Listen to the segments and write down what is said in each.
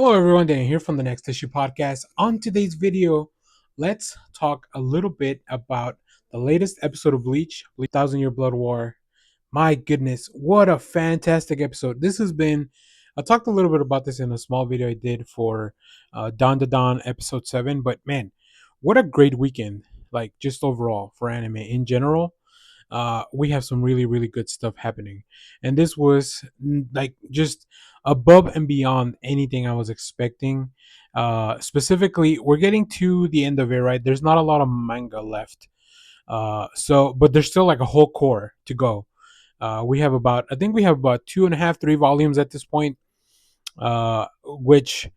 Hello, everyone. Dan here from the Next Issue Podcast. On today's video, let's talk a little bit about the latest episode of Bleach, Thousand Year Blood War. My goodness, what a fantastic episode! This has been. I talked a little bit about this in a small video I did for Dawn to Dawn episode 7, but man, what a great weekend! Like, just overall for anime in general. We have some really really good stuff happening, and this was like just above and beyond anything I was expecting. Specifically, we're getting to the end of it, right? There's not a lot of manga left, but there's still like a whole core to go. We have about, I think we have about two and a half, 3 volumes at this point, which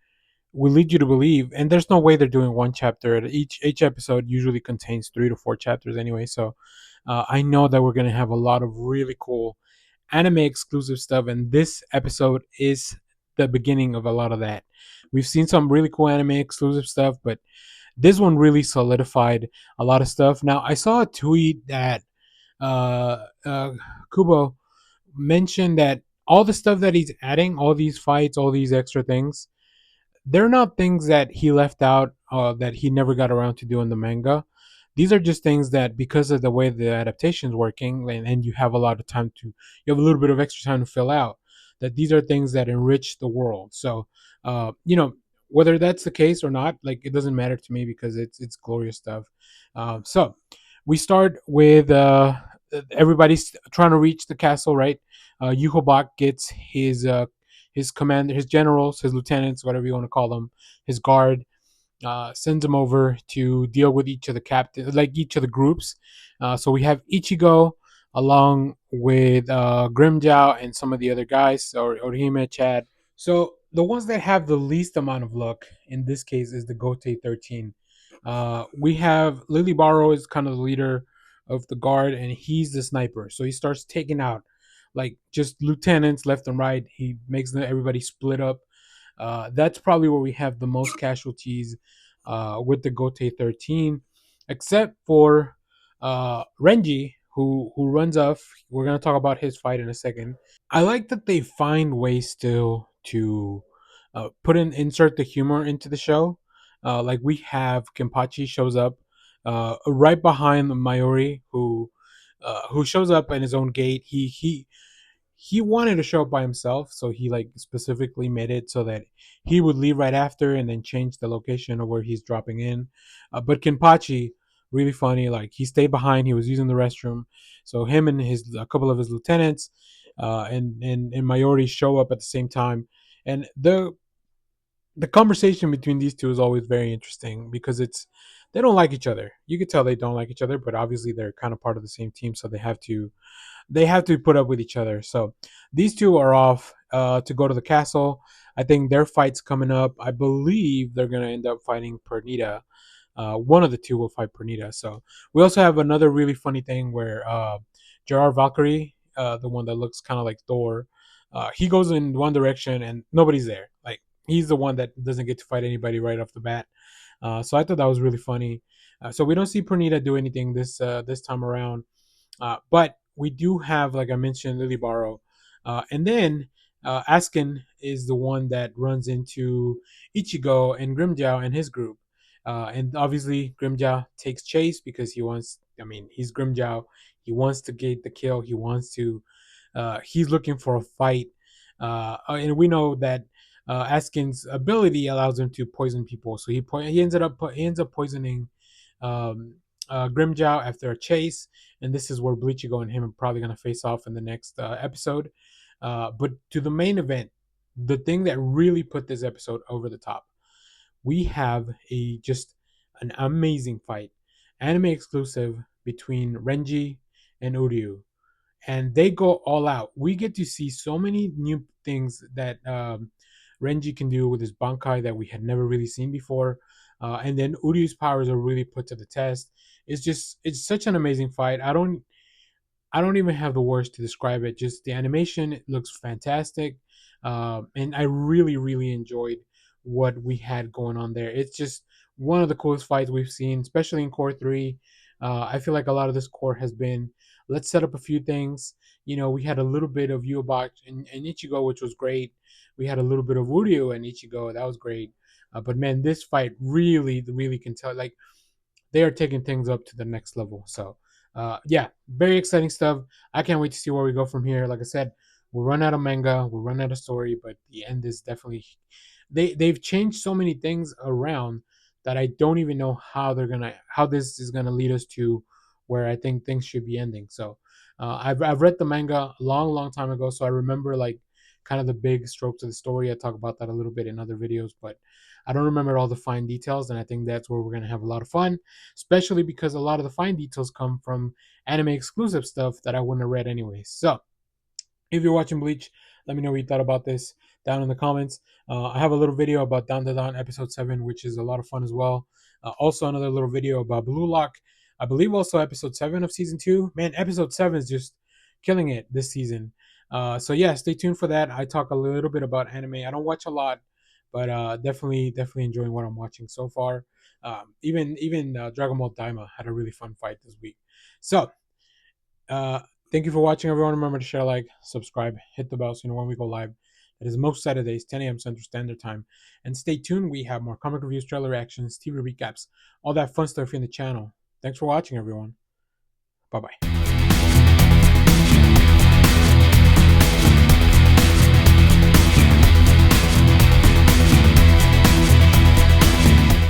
will lead you to believe. And there's no way they're doing one chapter. Each episode usually contains 3 to 4 chapters anyway. So I know that we're gonna have a lot of really cool anime exclusive stuff, and this episode is the beginning of a lot of that. We've seen some really cool anime exclusive stuff, but this one really solidified a lot of stuff. Now I saw a tweet that uh, uh, Kubo mentioned that all the stuff that he's adding, all these fights, all these extra things, they're not things that he left out that he never got around to do in the manga. These are just things that, because of the way the adaptation's working, and you have a lot of time to, you have a little bit of extra time to fill out, that these are things that enrich the world. So, you know, whether that's the case or not, like, it doesn't matter to me because it's glorious stuff. So we start with everybody's trying to reach the castle, right? Yuhobak gets his commander, his generals, his lieutenants, whatever you want to call them, his guard, sends him over to deal with each of the captains, like each of the groups. So we have Ichigo along with Grimjow and some of the other guys, or Orihime, Chad. So the ones that have the least amount of luck in this case is the Gote 13. We have Lily Barrow is kind of the leader of the guard, and he's the sniper. So he starts taking out like just lieutenants left and right. He makes everybody split up. That's probably where we have the most casualties with the Gote 13, except for Renji, who runs off. We're gonna talk about his fight in a second. I like that they find ways still to insert the humor into the show. Like we have Kenpachi shows up right behind Mayuri, who shows up in his own gate. He wanted to show up by himself, so he like specifically made it so that he would leave right after and then change the location of where he's dropping in. But Kenpachi, really funny, like he stayed behind. He was using the restroom, so him and his a couple of his lieutenants and Mayori show up at the same time, and the conversation between these two is always very interesting because it's they don't like each other. You could tell they don't like each other, but obviously they're kind of part of the same team, so they have to put up with each other. So these two are off to go to the castle. I think their fight's coming up. I believe they're gonna end up fighting Pernita. One of the two will fight Pernita. So we also have another really funny thing where Gerard Valkyrie, the one that looks kind of like Thor, he goes in one direction and nobody's there. Like he's the one that doesn't get to fight anybody right off the bat. So I thought that was really funny. So we don't see Pernita do anything this time around. But we do have, like I mentioned, Lily Barrow. And then Askin is the one that runs into Ichigo and Grimjow and his group. And obviously, Grimjow takes chase because he's Grimjow. He wants to get the kill. He's looking for a fight. And we know that Askin's ability allows him to poison people. So he ends up poisoning um, Grimjow after a chase, and this is where Bleachigo and him are probably going to face off in the next episode. But to the main event, the thing that really put this episode over the top, we have a just an amazing fight, anime exclusive between Renji and Uryu, and they go all out. We get to see so many new things that Renji can do with his Bankai that we had never really seen before. And then Uryu's powers are really put to the test. It's such an amazing fight. I don't even have the words to describe it. Just the animation looks fantastic, and I really really enjoyed what we had going on there. It's just one of the coolest fights we've seen, especially in Core Three. I feel like a lot of this core has been, let's set up a few things. We had a little bit of Yuobach and Ichigo, which was great, we had a little bit of Uryu and Ichigo. That was great. But man, this fight really can tell. Like they are taking things up to the next level. So, yeah, very exciting stuff. I can't wait to see where we go from here. Like I said, we'll run out of manga, we'll run out of story, but the end is definitely they've changed so many things around that I don't even know how this is gonna lead us to where I think things should be ending. So, I've read the manga a long time ago, so I remember like kind of the big strokes of the story. I talk about that a little bit in other videos, but I don't remember all the fine details, and I think that's where we're gonna have a lot of fun, especially because a lot of the fine details come from anime exclusive stuff that I wouldn't have read anyway. So if you're watching Bleach, let me know what you thought about this down in the comments. I have a little video about Down to Dawn episode 7, which is a lot of fun as well. Also, another little video about Blue Lock. I believe also episode 7 of season 2. Man, episode 7 is just killing it this season. So, yeah, stay tuned for that. I talk a little bit about anime. I don't watch a lot, but definitely enjoying what I'm watching so far. Even Dragon Ball Daima had a really fun fight this week. So, uh, thank you for watching, everyone. Remember to share, like, subscribe, hit the bell so you know when we go live. That is most Saturdays, 10 a.m. Central Standard Time. And stay tuned. We have more comic reviews, trailer reactions, TV recaps, all that fun stuff in the channel. Thanks for watching, everyone. Bye bye.